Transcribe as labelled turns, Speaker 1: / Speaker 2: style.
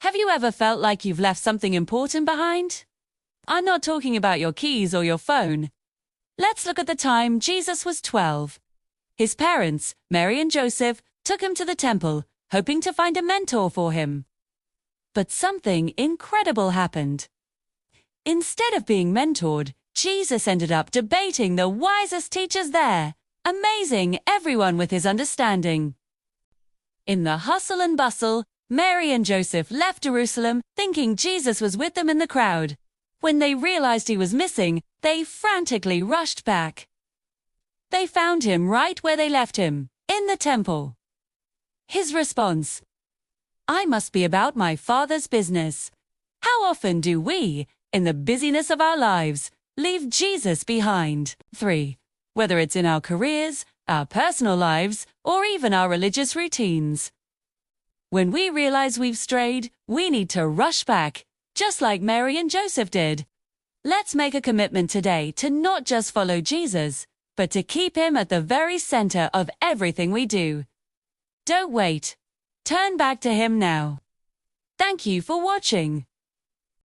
Speaker 1: Have you ever felt like you've left something important behind? I'm not talking about your keys or your phone. Let's look at the time Jesus was 12. His parents, Mary and Joseph, took him to the temple, hoping to find a mentor for him. But something incredible happened. Instead of being mentored, Jesus ended up debating the wisest teachers there, amazing everyone with his understanding. In the hustle and bustle, Mary and Joseph left Jerusalem thinking Jesus was with them in the crowd. When they realized he was missing, they frantically rushed back. They found him right where they left him, in the temple. His response: "I must be about my Father's business." How often do we, in the busyness of our lives, leave Jesus behind? 3. Whether it's in our careers, our personal lives, or even our religious routines. When we realize we've strayed, we need to rush back, just like Mary and Joseph did. Let's make a commitment today to not just follow Jesus, but to keep him at the very center of everything we do. Don't wait. Turn back to him now. Thank you for watching.